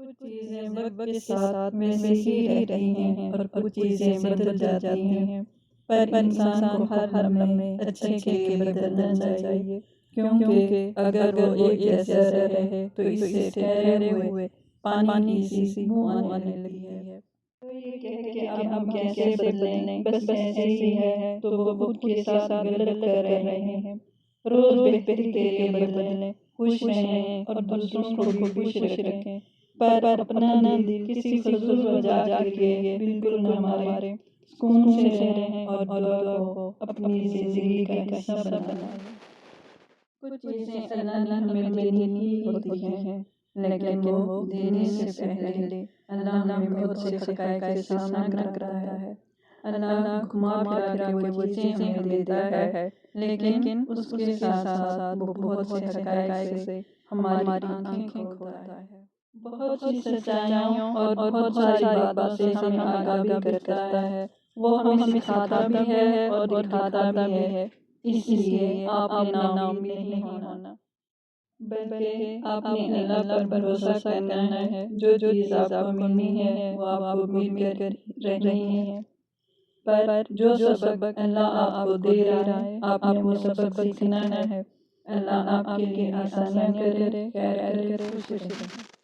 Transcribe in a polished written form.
کچھ چیزیں وقت کے ساتھ ویسے ہی رہتی ہیں اور کچھ چیزیں بدل جاتی ہیں، پر انسان کو ہر لمحے اچھے کے بدلنا چاہیے، کیونکہ اگر وہ ایک جیسا رہے تو اس سے ٹھہرے ہوئے پانی کی سی بو آنے لگی ہے۔ تو یہ کہہ کے اب ہم کیسے بدلیں، بس ایسے ہی ہے تو وہ خود کے ساتھ غلط کر رہے ہیں۔ روز بہتری کے لیے بدلیں، خوش رہیں اور دوسروں کو بھی خوش رکھیں، پر اپنا دل کسی فضول وجہ کے لیے بالکل نہ ماریں، سکون سے رہیں اور دعا کو اپنی زندگی کا حصہ بنائیں۔ کچھ چیزیں اللہ نے ہمیں دینی ہی ہوتی ہیں، لیکن وہ دینے سے پہلے اللہ ہمیں بہت سے حقائق کا سامنا کراتا ہے۔ اللہ گھما پھرا کے وہ چیزیں ہمیں دیتا ہے، لیکن اس کے ساتھ ساتھ وہ بہت سے حقائق سے ہماری آنکھیں کھولتا ہے۔ بہت سی سچائیوں اور بہت ساری باتوں سے ہمیں آگاہ بھی کرتا ہے۔ وہ ہمیں سکھاتا بھی ہے اور دکھاتا بھی ہے، اس لیے آپ نے نا امید نہیں ہونا، بلکہ آپ نے اللہ پر بھروسہ کرنا ہے۔ جو چیز آپ کو ملنی ہے وہ آپ کو مل کر رہنی ہے، پر جو سبق اللہ آپ کو دے رہا ہے آپ نے وہ سبق سیکھنا ہے۔ اللہ آپ کے لیے آسانیاں کرے، خیر کرے، خوش رہے۔